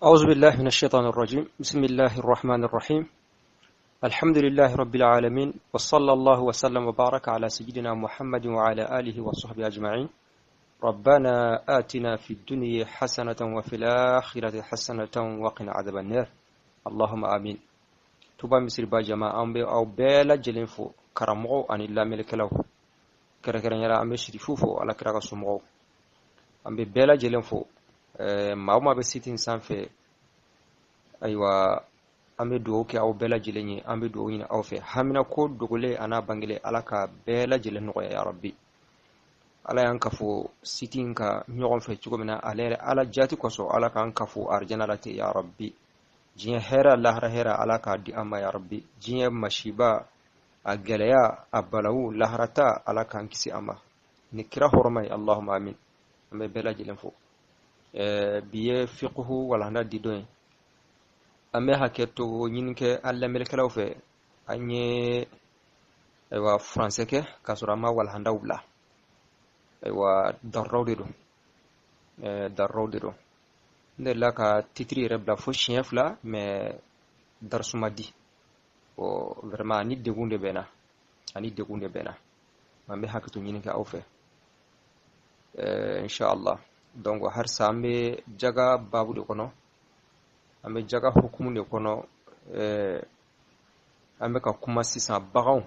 أعوذ بالله من الشيطان الرجيم. بسم الله الرحمن الرحيم. الحمد لله رب العالمين، وصلى الله وسلم وبارك على سيدنا محمد وعلى آله وصحبه أجمعين. ربنا آتنا في الدنيا حسنة وفي الآخرة حسنة وقنا عذاب النار. اللهم آمين. توبا مصر با جماعة أمبي أو بلا جلين فو كرمو أن الله ملك له كركرن يلا أمبي شريفو على كرك سمو أمبي بلا جلين فو ما بسيتين سانفي aywa ambe duwo ke aw bela jilenye ambe duwo ina aw fe hamina ko dogole ana bangile alaka bela jilen no ya rabbi ala yan kafu sitin ka nyogon fe cugo mina alere ala jati koso alaka an kafu arjana lati ya rabbi jinya hera lahra hera alaka di amma ya rabbi jinya mashiba agaleya abalawu lahrata alaka an kisi amma nikira hormay allahumma amin ambe bela jilen fo biye fiqhu wala handa didoy ame haketo nyinke alla melkalaw fe anye aywa français ke kasurama wal handawla aywa darrawde do ndella ka titri rebla fo chef la mais darsumadi o vraiment ani degunde bena ame haketo nyinke aw fe inshallah donc har sambe jaga babu de kono ambe jaga hukumu ne kono ambe ka kuma sisan bagaw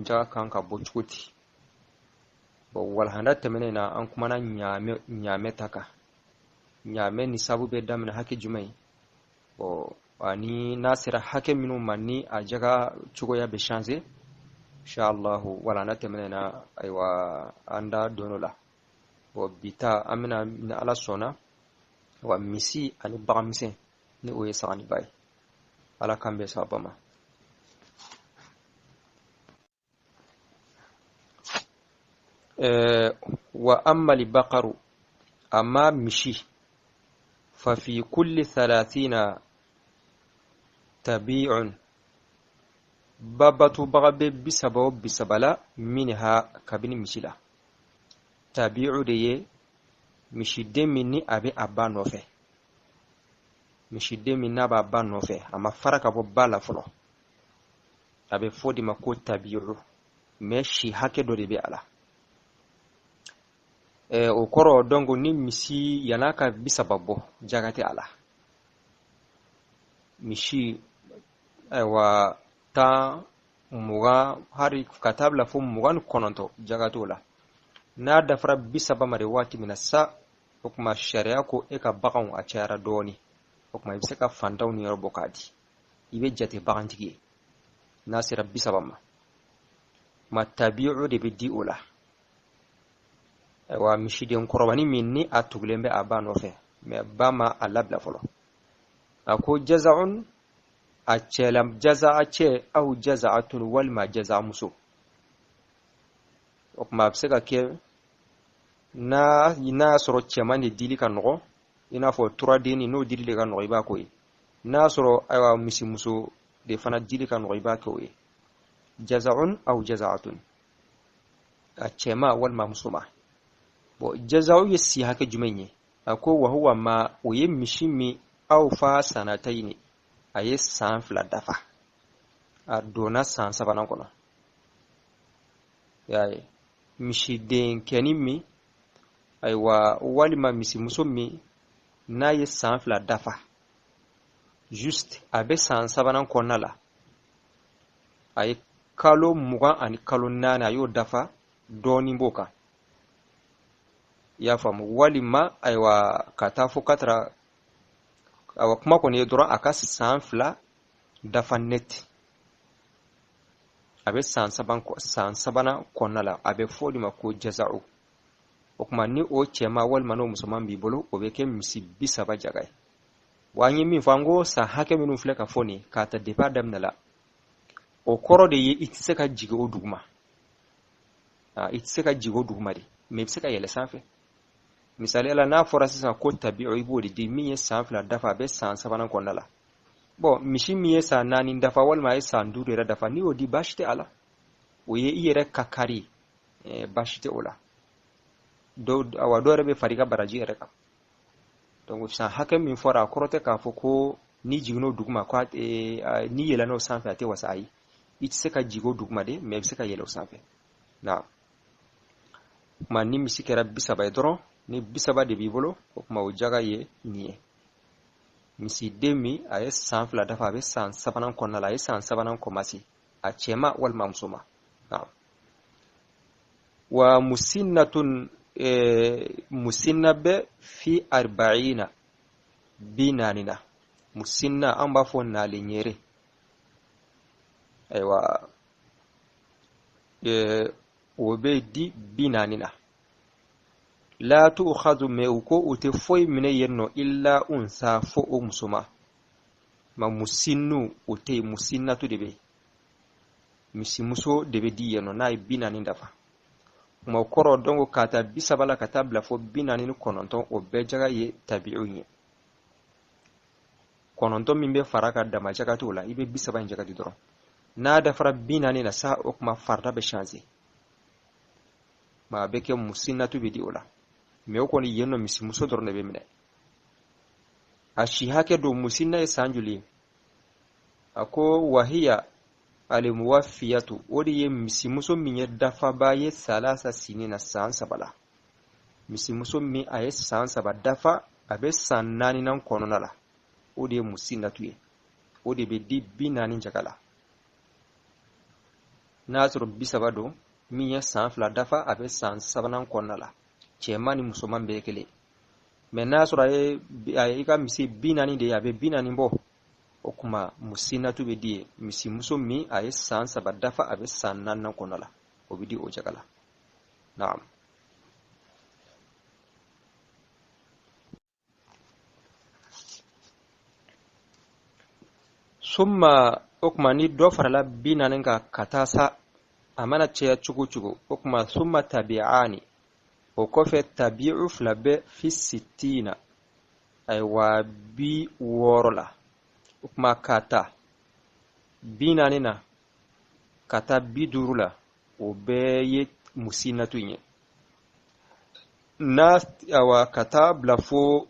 jaga kan ka bo cugoti bo wal handa temene na an kuma na nyame taka nyame ni sabu be damna hake jumai bo ani nasira hake minu manni a jaga cugo ya be changer inshallah wala na temene na aywa anda donola bo bita amina na ala sona wa misi ani bagamse ni oye sani bay ala kambe sabama wa amma li baqaru amma mishi fa fi kulli 30 tabi'un babatu bagabe bisabala minha kabini mishila tabi'u de ye mishi de minni abe abano fe mishide minna ba banno fe ama faraka bo bala folo abe fodi mako tabi'u me shi hake do de be ala o koro dongo ni misi yanaka bisababo jagate ala mishi aywa ta muga hari katabla fu mugan kononto jagatola na dafra bisaba mare wati minassa hukuma sharia ko eka bakan a cara doni kuma ibse ka fandaw ni yoro bokadi ibe jate bagantigi nasira bisabama matabi'u de bidi ula wa mishiden korwani minni atuglembe abano fe me bama alabla folo ako jaza'un achelam jaza'a che au jaza'atun wal ma jaza'a musu kuma ibse ka ke na soro chemani dili kan no ina fo 3D ni no dili le kan noiba koy nasro aywa misi muso de fana dili kan noiba koy jaza'un aw jaza'atun achema wal mamsuma bo jaza'u yasi haka jumenye ako wa huwa ma oye mishimi aw fa sanataini aye san fla dafa adona san sabana kono yaye mishi den kenimi aywa walima misi muso mi na ye san fila dafa juste abe san sabanan konnala ay kalo mugan ani kalo nana yo dafa doni boka ya famu walima aywa katafu katra awa kuma ko ne dora aka san fila dafa net abe san sabana konnala abe fodi mako jaza'u okuma ni o chema wal mano musulman bi bolo o be ke misi bisaba jagay wanyi min fango sa hake minu fleka foni ka ta depa damnala o koro de yi itseka jigo duguma itseka jigo duguma de me biseka yele safe misali ala na forasi sa ko tabi'u ibodi de mi sanfla dafa be san sabana konnala bo mishi mi sa nani dafa wal ma sa ndure dafa ni o di bashte ala o ye iyere kakari bashte ola do awa do rebe fariga baraji reka donc san hakɛ min fɔra a kɔrɔ tɛ k'a fɔ ko ni jigin'o duguma ko ni yɛlɛnna o sanfɛ a tɛ wasa ayi i tɛ se ka jigin o duguma de mais i bɛ se ka yɛlɛ o sanfɛ na kuma ni misi kɛra 30 ye dɔrɔn ni 30 de b'i bolo o kuma o jaga ye nin ye misiden min a ye san 2 dafa a bɛ san 3nan kɔnɔna la a ye san 3nan commencé a cɛma walima muso ma wa musinnatun musinna bɛ fi 40 40 na musinna an b'a fɔ nalen yere ayiwa o bɛ di 40 na la tu'khadhu mais u ko u tɛ foyi minɛ yen nɔ illa unsa fo o muso ma ma musinnu o tɛ musinnatu de bɛ misimuso de bɛ di yen nɔ n'a ye 40 dafa kuma kɔrɔ donc ka taa 30 la ka taa bila fo 49 o bɛɛ jaga ye tabi'u ye 9 min bɛ fara ka dama jaga t'o la i bɛ 30 in jaga di dɔrɔn n'a dafara 40 na sa o kuma farda bɛ changer ma a bɛ kɛ musinnatu bɛ di o la mais o kɔni yen nɔ misimuso dɔrɔn de bɛ minɛ a si hakɛ don musinna ye san joli a ko wahiya alimuwafiyatu o de ye misimuso min ye dafaba ye salasa sinina san 3 la misimuso min a ye san 3 dafa a bɛ san 4nan kɔnɔna la o de ye musinnatu ye o de bɛ di 40 jaga la n'a sɔrɔ 30 don min ye san 2 dafa a bɛ san 3nan kɔnɔna la cɛman ni musoman bɛɛ kelen mais n'a sɔrɔ a ye i ka misi 40 de ye a bɛ 40 bɔ o kuma musinnatu bɛ di ye misimuso min a ye san 3 dafa a bɛ san 4nan kɔnɔna la o bɛ di o jaga la naam summa o kuma ni dɔ farala 40 kan ka taa sa a mana caya cogo cogo o kuma summa tabi'ani o kɔfɛ tabi'u 2 bɛ fi 60 ayiwa 60 la o kuma ka taa 40 na ka taa 50 la o bɛɛ ye musinnatu ye n'a awa ka taa bila fo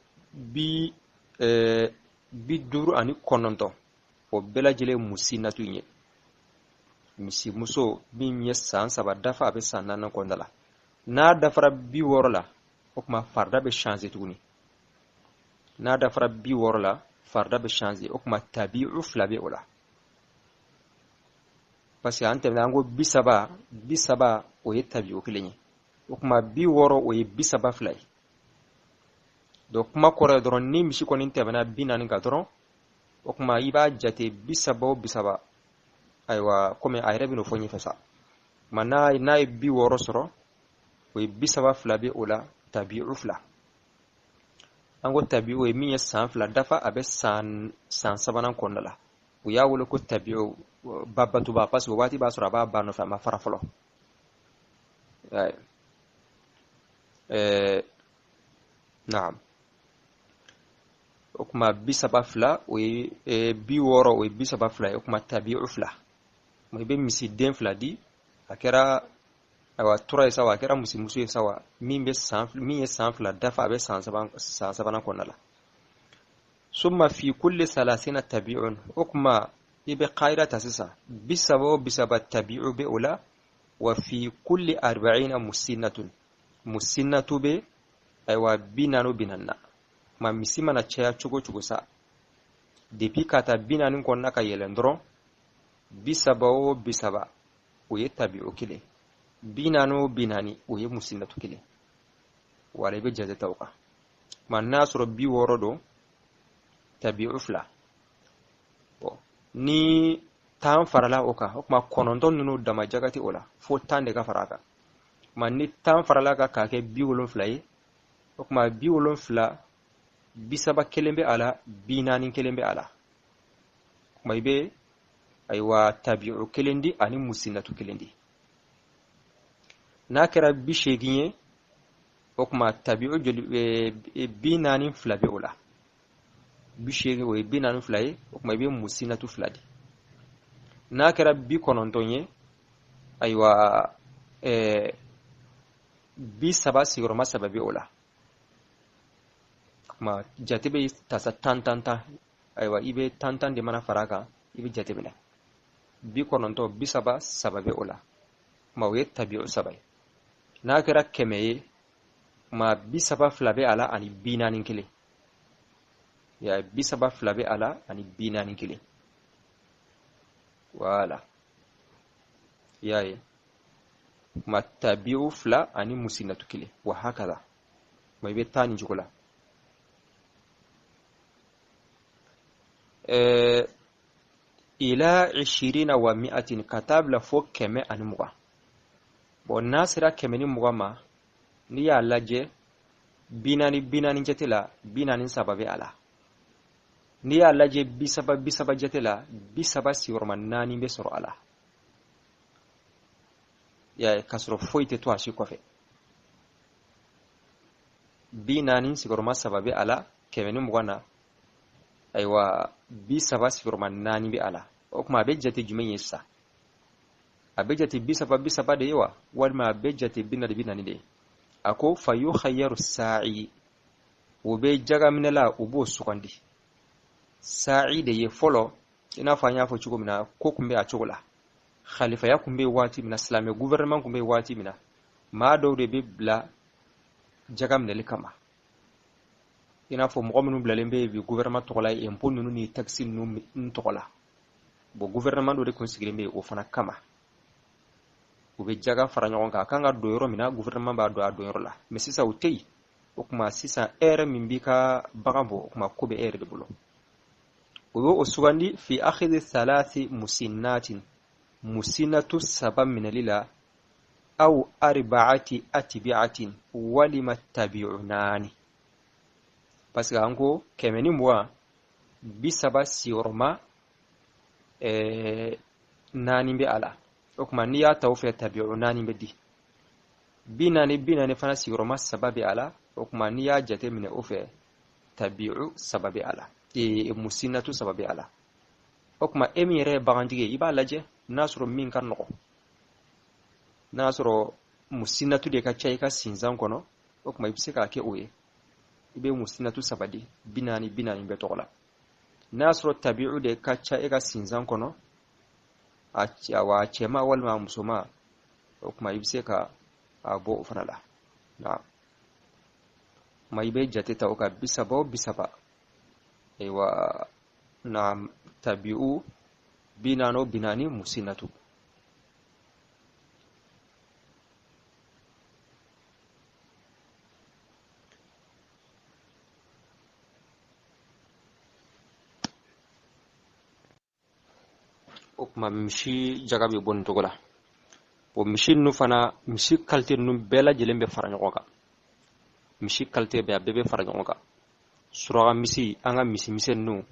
59 o bɛɛ lajɛlen musinnatu ye misimuso min ye san 3 dafa a bɛ san 4nan kɔnɔna la n'a dafara 60 la o kuma farda bɛ changer tuguni n'a dafara 60 la farda bɛ changer o kuma tabi'u 2 bɛ o la parce que an tɛmɛna an ko 30 o ye tabi'u kelen ye o kuma 60 o ye 32 ye donc kuma kɔrɔ ye dɔrɔn ni misi kɔni tɛmɛna 40 kan dɔrɔn o kuma i b'a jate 30 o 30 ayiwa komi a yɛrɛ bɛ n'o fɔ ɲɛfɛ sa ma n'a ye 60 sɔrɔ o ye 32 bɛ o la tabi'u 2 an ko tabi'u ye min ye san 2 dafa a bɛ san 3nan kɔnɔna la u y'a wele ko tabi'u babatuba parce que o waati b'a sɔrɔ a b'a ba nɔfɛ a ma fara fɔlɔ naam o kuma 32 o ye 60 o ye 32 ye o kuma tabi'u 2 i bɛ misiden 2 di a kɛra ayiwa tura ye sawa a kɛra misimuso ye sawa min ye san 2 dafa a bɛ san 3nan kɔnɔna la summa fi kulli 30 tabi'un o kuma i bɛ qaida ta sisan 30 o 30 tabi'u bɛ o la wa fi kulli 40 musinnatu bɛ ayiwa 40 na ma misi mana caya cogo cogo sa depuis ka taa 40 kɔnɔna ka yɛlɛn dɔrɔn 30 o 30 o ye tabi'u kelen 40 o 40 o ye musinnatu kelen wala i bɛ jate ta o kan ma n'a sɔrɔ 60 don tabi'u 2 ni 10 farala o kan o kuma 9 ninnu dama jagati o la fo 10 de ka fara a kan ma ni 10 farala kan k'a kɛ 70 ye o kuma 70 30 kelen bɛ a la 40 kelen bɛ a la o kuma i bɛ ayiwa tabi'u kelen di ani musinnatu kelen di n'a kɛra 80 ye o kuma tabi'u joli 42 bɛ o la 80 o ye 42 ye o kuma i bɛ musinnatu 2 di n'a kɛra 90 ye ayiwa 30 sigiyɔrɔma 3 bɛ o la kuma jate be tasa tan aywa ibe tan de mana faraka ibe jate bina bi kononto bi saba sababe ola ma we tabi'u sabai na kira kemeye ma bi saba flabe ala ani binanin kile ya bi saba flabe ala ani binanin kile wala yaye ma tabi'u fla ani musinatu kile wa hakaza ma ibe tani jukula ila 20 wa 100 katabla fo keme ani muga bon nasira keme ni muga ma ni ya laje binani jetela binani sababe ala ni ya laje bisaba jetela bisaba siworma nani be soro ala ya kasro foite to ashi kofe binani siworma sababe ala keme ni muga na aywa bisaba siworma nani be ala o kuma be jate jumen yessa abe jate bisaba de yawa walma be jate binani de ako fayu khayyaru sa'i ube jaga minala ubo sukandi sa'i de ye folo ina fanya fo chugo mina ko kumbe a chugola khalifa ya kumbe wati mina islamic gouvernement kumbe wati mina ma do de bibla jaga minale kama ina fo mo minnu bilalen be bi gouvernement togola impôt nunu ni taxi nunu togola bo gouvernement do de consigrer be o fana kama ube jaga fara ɲɔgɔn kan kan ka do yɔrɔ min na gouvernement b'a do a do yɔrɔ la mais sisan o tɛ yen o kuma sisan ere min b'i ka bagan bɔ o kuma ko bɛ ere de bolo o y'o sugandi fi akhidhi thalathi musinnatin musinatu saba minali la aw arba'ati atbi'atin walima tabi'unani parce que an ko kɛmɛ ni mugan bi saba siyɔrɔma naani bɛ a la o kuma n'i y'a ta o fɛ tabi'u naani bɛ di bi naani fana sigiyɔrɔma saba bɛ a la o kuma n'i y'a jate minɛ o fɛ tabi'u saba bɛ a la musinatu saba bɛ a la o kuma e min yɛrɛ ye bagantigi ye i b'a lajɛ n'a sɔrɔ min ka nɔgɔn n'a sɔrɔ musinatu de ka ca i ka sinzan kɔnɔ o kuma i bɛ se k'a kɛ o ye i bɛ musinatu saba di bi naani bɛ tɔgɔ la n'a sɔrɔ tabi'u de ka ca i ka sinzan kɔnɔ a cɛma walima a musoma o kuma i bɛ se ka a bɔ o fana la na kuma i bɛ jate ta o ka bisaba o bisaba ayiwa na tabi'u bi naani o bi naani musinatu o kuma misi jaga bɛ bɔ nin cogo la o misi ninnu fana misi qualité ninnu bɛɛ lajɛlen bɛ fara ɲɔgɔn kan misi qualité bɛɛ a bɛɛ bɛ fara ɲɔgɔn kan suraka misi an ka misi misɛnnin ninnu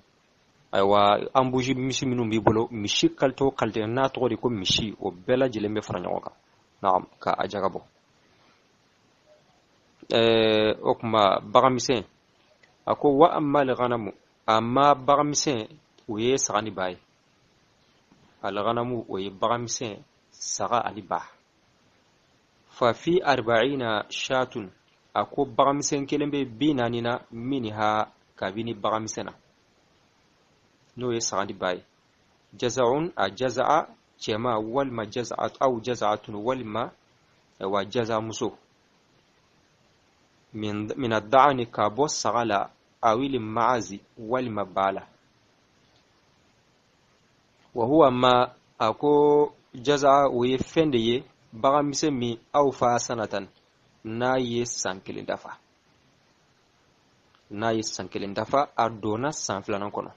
ayiwa an buzi misi minnu b'i bolo misi qualité o qualité n'a tɔgɔ de ko misi o bɛɛ lajɛlen bɛ fara ɲɔgɔn kan naam ka a jaga bɔ o kuma bagan misɛn a ko wa amma al-ghanamu amma bagan misɛn o ye saga ni ba ye al-ghanamu o ye bagan misɛn saga ani ba fa fi 40 shatun a ko bagan misɛn kelen bɛ 40 na minha kabini bagan misɛn na n'o ye saga ni ba ye jaza'un a jaza'a cɛma walima jaza'at aw jaza'atun walima wa jaza muso min ad-da'ni ka bɔ saga la awil ma'azi walima bala wa huwa ma ako jaza o ye fɛn de ye bagan misɛn min aw fa sanatan n'a ye san kelen dafa a donna san filanan kɔnɔ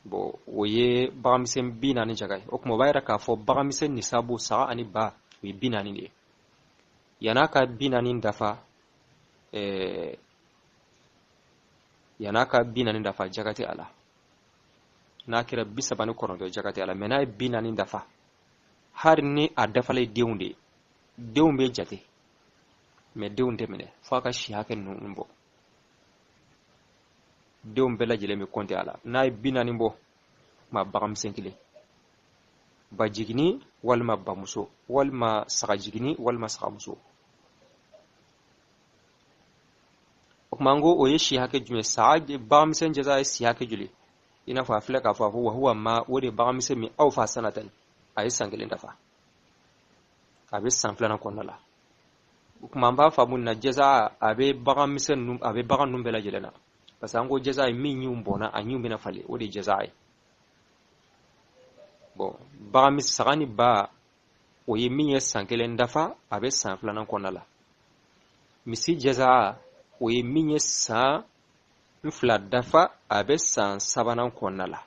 bon o ye bagan misɛn 40 jaga ye o kuma o b'a yira k'a fɔ bagan misɛn nisabu saga ani ba o ye 40 de ye yan'a ka 40 dafa jaga tɛ a la n'a kɛra 39 jaga tɛ a la mais n'a ye 40 dafa hari ni a dafalen denw bɛ jate mais denw tɛ minɛ fo a ka si hakɛ ninnu bɔ denw bɛɛ lajɛlen bɛ compter a la n'a ye 40 bɔ ma bagan misɛn kelen ba jigini walima bamuso walima saga jigini walima saga muso o mango o yeshi hake jume saage bamsen jaza si hake juli ina fa fila ka fa huwa ma wode bamsen mi au fa sanatan ay sangelen dafa abe sanflana konnala kuma ba fa mun na jaza abe bamsen num abe bagan num bela jelena parce que ango jaza mi nyum bona anyu mina fale wode jaza ay bon bagamis sagani ba o ye min ye sankelen dafa abe sanflana konnala misi jaza o ye min ye san fila dafa abe san sabanan konnala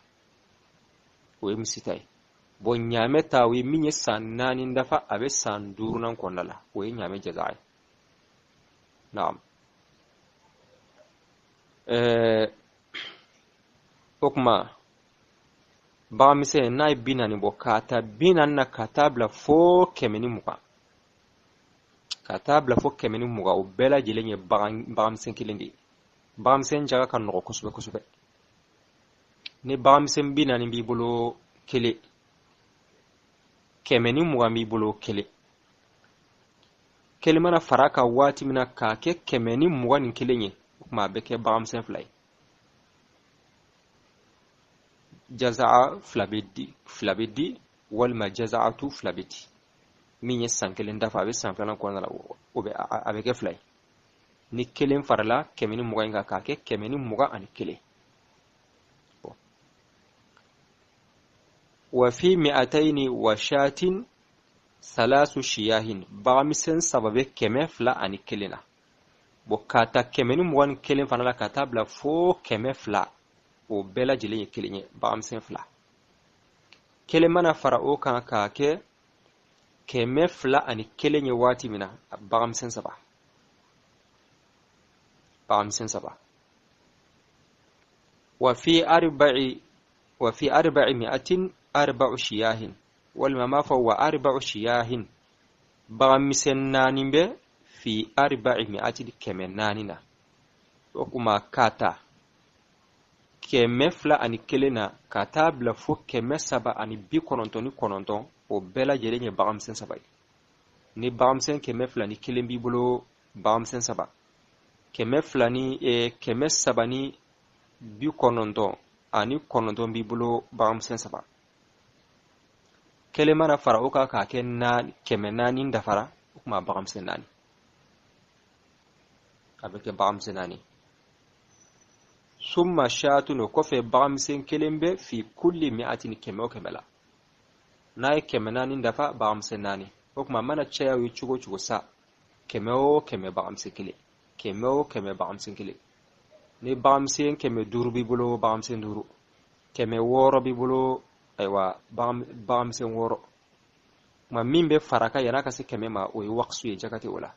o ye misi tay bon nyame ta o ye min ye san naani dafa abe san durunan konnala o ye nyame jaza ay naam okuma bagamise na binani bo kata binan na katabla fo kemeni muka katabla fo kemeni muka o bela jelenye bagamisen kilindi bagamisen jaga kan no kusube ni bagamisen binani bi bolo kele kemeni muka bi bolo kele mana faraka wati mina ka ke kemeni muka ni kelenye ma beke bagamisen flay jaza'a flabidi wal ma jaza'atu flabidi min yesan kelen dafa be san fana ko na o be avec flay ni kelen farala kemeni muga inga ka ke kemeni muga an kele wa fi mi'ataini wa shatin salasu shiyahin bamisen sababe keme fla an kelena bo kata kemeni muga kelen farala katabla fo keme fla o bela jilin kelenye bamsen fla kele mana fara o kan ka ke keme fla ani kelenye wati mina bamsen saba wa fi arba'i mi'atin arba'u shiyahin wal mamafa wa arba'u shiyahin bamsen nanimbe fi arba'i mi'atin keme nanina o kuma kata keme fla ani kelena katabla fo keme saba ani bi kononton o bela jelenye bagamsen saba ni bagamsen keme fla ni kelen bi bolo bagamsen saba keme fla ni keme saba ni bi kononton ani kononton bi bolo bagamsen saba kele mana fara oka ka ke na keme nani ndafara kuma bagamsen nani abeke bagamsen nani summa shatun ko fe bagamsen kelembe fi kulli mi'atin keme o kemela nay kemenani dafa bagamsen nani ko kuma mana chaya yu chugo sa keme o keme bagamsen kele keme o keme bagamsen kele ni bagamsen keme duru bi bolo bagamsen duru keme woro bi bolo aywa bagamsen woro ma mimbe faraka yana kasi keme ma o waqsu ye jakati wala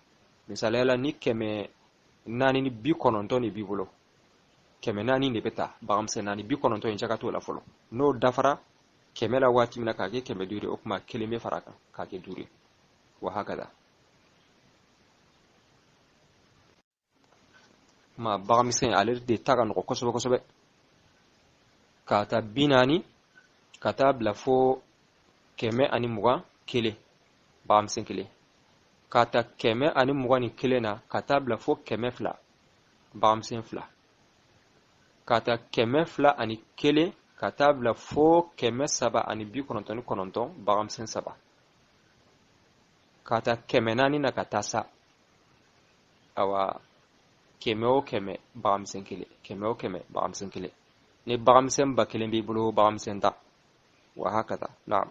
misalela ni keme nani ni bi kononton ni bi bolo keme nani ne beta bagamsen nani bi kononto en jagato la folo no dafara keme la wati mina kake keme duri okuma kelime faraka kake duri wa hakada ma bagamsen alir de taga no kosobe kata binani katab la fo keme ani muga kele bagamsen kele kata keme ani muga ni kele na katab la fo keme fla bagamsen fla kata keme fla ani kele katabla fo keme saba ani bi kononton bagamsen saba kata keme nani na katasa awa keme o keme bagamsen kele ni bagamsen ba kelen bi bulu bagamsen da wa hakata na'am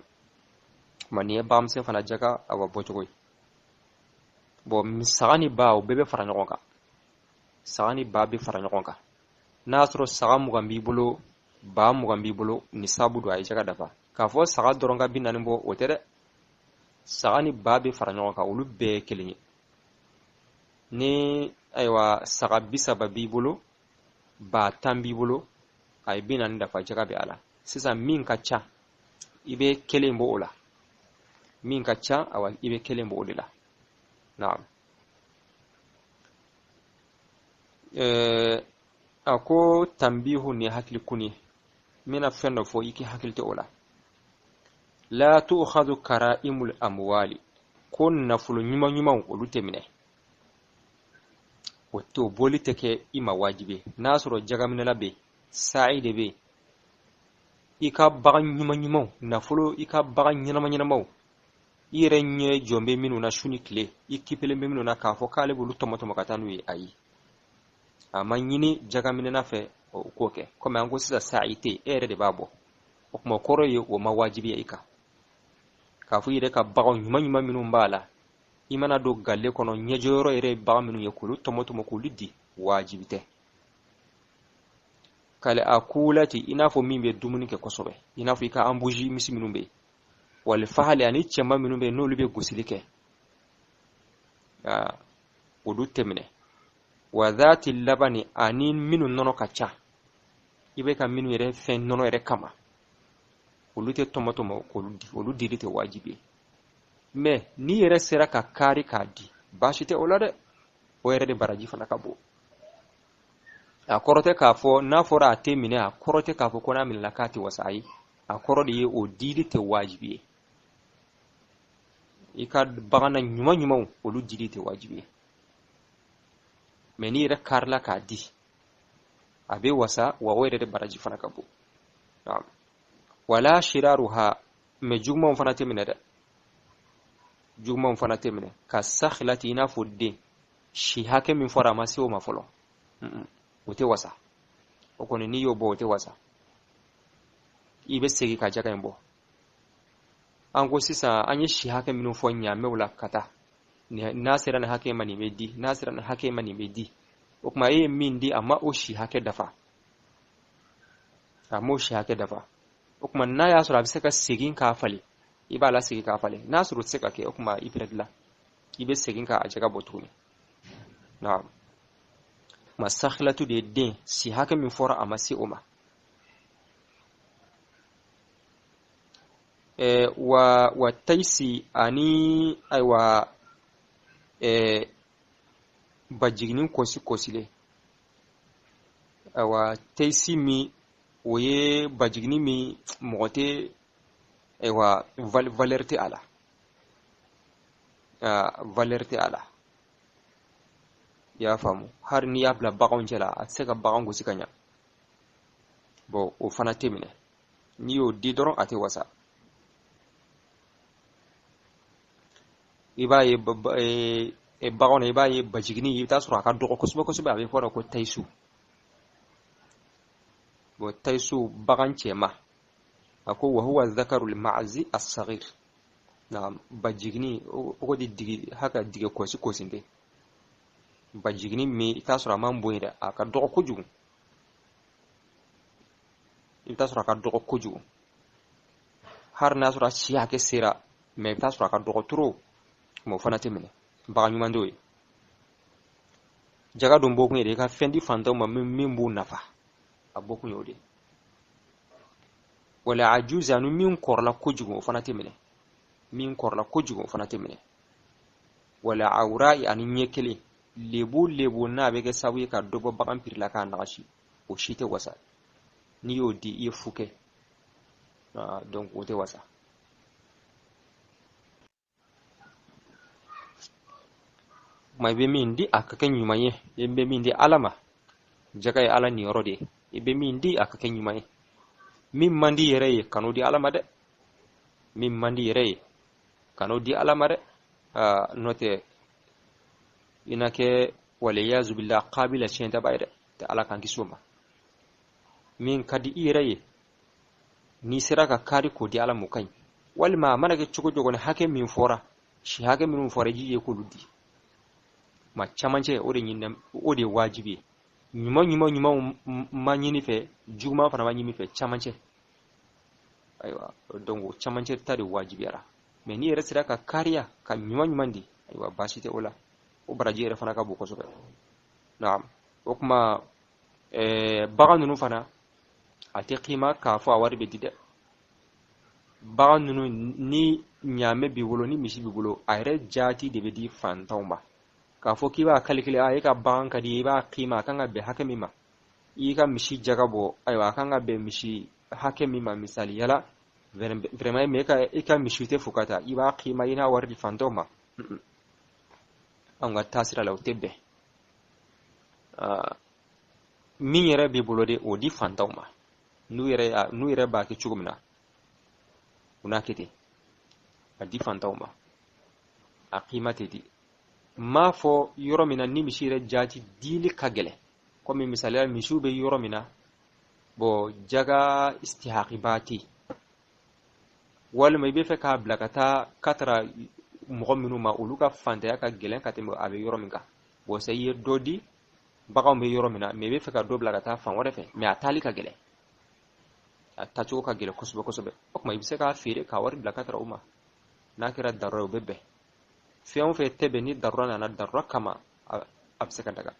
mani bagamsen fana jaga awa bojogoy bo misani ba o bebe fara nyoka sagani ba be fara nyoka nasro saga mugambi bolo ba mugambi bolo ni sabu do ay jaga dafa ka fo saga doronga binani bo otere saga ni babe faranyo ka ulu be kelinyi ni aywa saga bisa babi bolo ba tambi bolo ay binani dafa jaga be ala sisa min kacha ibe kelembo ola min kacha awa ibe kelembo odila na'am ako tambihu ni hakli kuni mina fenno fo yiki hakilti ola la tu'khadhu kara'imul amwali kun nafulu nyuma olutemine o to boli teke ima wajibe nasoro jagamina labe sa'i de be ika bagan nyuma nafolo ika bagan nyama ire nye jombe minu na shuni kile ikipele minu na kafo kale bulu tomato makatanu yi ayi amma nyini jagamina na fe ko ke comme an go sisa sa'ite ere de babo o kuma koro ye o mawajibi ya ika kafu ire ka bagan nyuma minu mbala imana do galle kono nyejoro ere bagan minu yakulu tomato makulu di wajibite kale akulati inafo mimbe dumuni ke kosobe inafo ika ambuji misi minu be wal fahali ani chamba minu be no lube gusilike wudu temine wa dhati labani anin minu nono kacha ibe ka minu yere fen nono yere kama ulute tomato mo koludi uludi dite wajibi me ni yere sera ka kari kadi bashite olade o yere de baraji fana kabo akorote kafo na fora atemine akorote kafo kona min lakati wasai akorode ye o didite wajibi ika bagana nyuma olu didite wajibi meni yere karla kadi abe wasa wa wayre de baraji fana kabo wala shiraruha me jugma fana temine da jugma fana temine ka sakhlati ina fudde shi hake min fora masi o mafolo wote wasa okone ni yobo wote wasa ibe segi ka jaga mbo ango sisa anye shi hake min fonya mewla kata nasira na hake mani medi nasira na hake mani medi okuma min di amma o shi hake dafa amo shi hake dafa okuma na ya sura bisaka segin ka fale iba la segi ka fale nasuru tseka ke okuma ibredla ibe segin ka ajaga botuni na'am masakhlatu de den si haka min fora amasi uma wa taisi ani aiwa bajignin kosile wa taisi mi oye bajigni mi mote aiwa valerte ala ya famu har ni yabla bagon jela a sega bagon gusi kanya bo o fana temine ni yo di doron ate wasa ibaye bagon ibaye bajigni yita sura ka do ko suba abe fora ko taisu bo taisu bagan chema ako wa huwa dhakaru al-ma'zi as-saghir na bajigni o di digi haka dige kosinde bajigni mi tasura mambo ida aka dogo kuju tasura ka dogo kuju har nasura ci ake sira me tasura ka dogo turo mo fana temine ba nyuma ndoy jaga dum boku ide ka fendi fando ma min bu nafa aboku yode wala ajuza nu min korla kuju mo fana temine wala awra'i an nyekele lebu na bege sawi ka dobo bakan pirla ka nagashi o shite wasa ni odi e fuke donc o te wasa mai be min di akaka nyumaye be min di alama jaga ala ni rode be min di akaka nyumaye min mandi yere kanu di alama de note inake waliyazu billah qabila chenta bayda ta ala kan kisuma min kadi iraye ni siraka kari ko di ala mukai walma manake chugo jogone hake min fora shi hake min fora jiye ko ludi ma chamanje ode nyinna ode wajibi nyuma manyini fe juma fana manyini fe chamanje aywa dongo chamanje tari wajibi ara me ni siraka kariya kan nyuma ndi aywa basite ola o baraji ere fana ka bu ko sobe naam o kuma bagan nunu fana ate qima ka fo awari be dide bagan nunu ni nyame bi wolo ni misi bi wolo ayre jati de be di fantawma ka fo kiba calcule ay ka bagan ka di ba qima kanga be hakemi ma yi ka misi jagabo aywa kanga be misi hakemi ma misali yala vraiment me ka ika misi te fukata iba qima ina wardi fantawma anga tasira law tebbe min yɛrɛ bɛ bolo de o di fantanw ma n'u yɛrɛ b'a kɛ cogo min na u n'a kɛ ten a di fantanw ma a qima tɛ di m'a fɔ yɔrɔ min na ni misi yɛrɛ jaati dili ka gɛlɛn komi misaliya misiw bɛ yɔrɔ min na jaga istihaqibaati walima i bɛ fɛ k'a bila ka taa katara mɔgɔ minnu ma olu ka fantanya ka gɛlɛn ka tɛmɛ a bɛ yɔrɔ min kan sa i ye dɔ di baganw bɛ yɔrɔ min na mais i bɛ fɛ ka dɔ bila ka taa fan wɛrɛ fɛ mais a taali ka gɛlɛn a tacogo ka gɛlɛn kosɛbɛ kosɛbɛ o tuma i bɛ se k'a feere k'a wari bila katara u ma n'a kɛra darura ye o bɛ bɛn fɛn o fɛn tɛ bɛn ni darura nana darura kama a bɛ se ka daga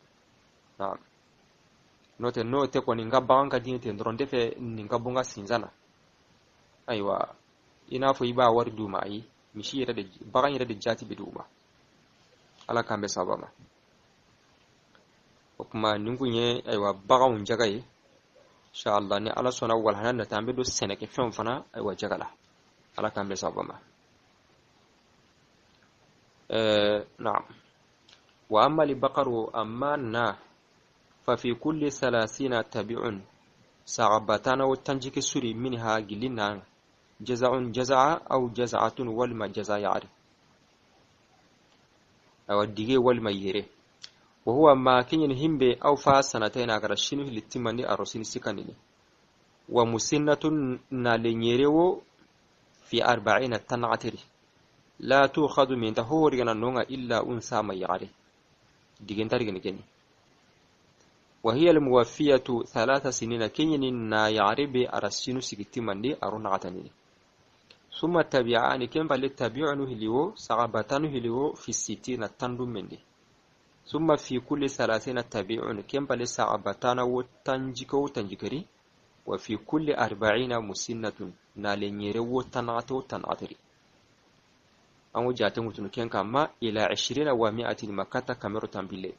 n'o tɛ kɔni n ka bagan ka di n ye ten dɔrɔn n tɛ fɛ nin ka bɔ n ka sinzan na ayiwa i n'a fɔ i b'a wari d'u ma ayi bagan yɛrɛ de jaati bɛ d'u ma ala k'an bɛ sababa ma o kuma nin kun ye ayiwa baganw jaga ye inshallah ni ala sɔnna walhana nata an bɛ don sɛnɛkɛfɛnw fana ayiwa jaga la ala k'an bɛ sababa ma نعم وأما البقر أما نا ففي كل 30 تبع صعبتان وتنجك سوري منها جلنا جزع أو جزعة والما جزع يعرف أو الدقي والما يري وهو ما كين هم بي أو فا سنتين أغرشينه للتمني أرسين سكانيني ومسنة نالينيريو في 40 تنعتري لا تؤخذ من تهورنا نونغا إلا أنثى ما يعرف ديجن تارجن كني وهي الموفية 3 سنين كنين نا يعرف أرسين سكتمني أرون عتني ثم تبعان كم بل تبعانه ليو صعبتانه ليو في 60 تندم مني ثم في كل 30 تبعان كم بل صعبتان وتنجكو تنجكري وفي كل 40 مسنة نالنيرو تنعتو تنعتري أو جاتم تنكين كما إلى 20 و100 مكة كاميرو تنبيلي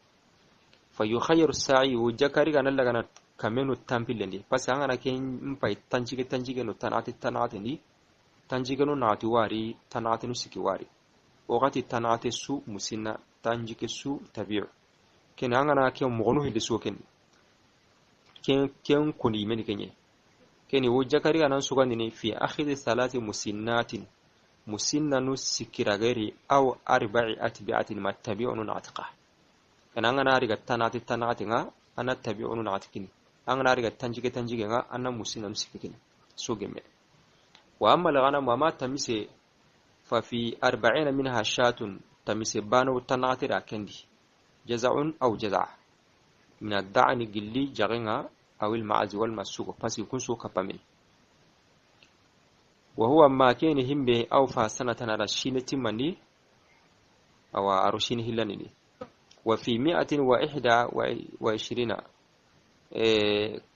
فيخير الساعي وجكاري كان لغانا كاميرو تنبيلي بس أنا كين مباي تنجيك نو تنعتي ني تنجيك نو نعتي واري تنعتي نو سكي واري وغاتي تنعتي سو مسنة تنجيك سو تبيع كين أنا كين مغنو هدي سو كين كوني مني كين وجكاري كان سوغاني في آخر 3 مسنات مسنة سكيراغيري أو 4 أتباعات ما تبيعون نعتقه كان أنا أريد تنعتنا أنا تبيعون نعتقني أنا أريد تنجيك أنا مسنة سكيكني سوغمي وأما الغنم وما تمسي ففي 40 منها شاة تمسي بانو تنعترا كندي جزع أو جزع من الدعن قلي جغنها أو المعز والمسوق بس يكون سوق بامين وهو ما كان هم به أوفى سنة رشين تمني أو أرشين هلاني وفي 121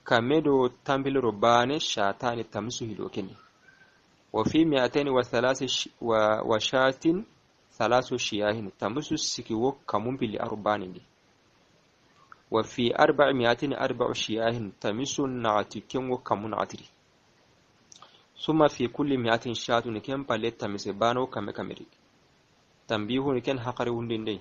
كمدو تنبل ربان شاتان تمسه لوكني وفي 203 3 شياه تمسه سكيو كمون بلي أرباني وفي 404 شياه تمسه نعتكم وكمون عتري ثم في كل 100 شاة نكن باليت تمسبانو كمكمري تنبيه نكن حقري وندي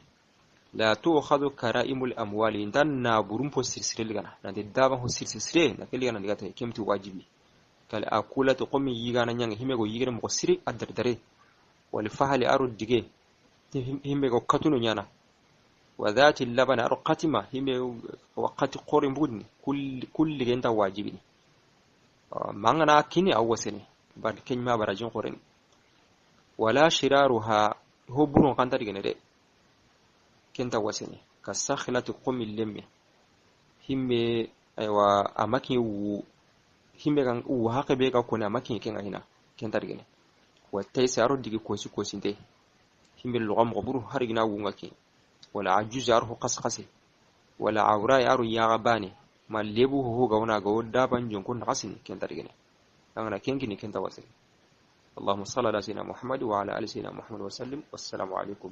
لا تؤخذ كرائم الأموال دان نابورم بسلسلة لغنا ندي دابا هو سلسلة نكلي غنا نغاتا كيمتي واجبي قال أقول تقوم يغانا نيان هميغو يغير مغسري أدردري والفحل أرو ديغي هميغو كتونو نيانا وذات اللبن أرو قاتمة هميغو وقت قورن بودني كل غنتا واجبي مانغنا كيني أوسني بعد كنما براجين قرن ولا شرارها هو برون قنتر جنري كنت وسني كسخلة قوم اللمي هم أيوا أماكن هم كان وهاك بيكا كون أماكن كنا هنا كنتر جنري والتيس أرد دقي كوسين ده هم اللغة مغبره هرجنا وونغكين ولا عجوز أروه قصقصي ولا عوراء أرو ياغباني ما ليبو هو غونا غو دابان جونكون حسن كنتر جنري أنا كينكني كنت وسني اللهم صل على سيدنا محمد وعلى آل سيدنا محمد وسلم والسلام عليكم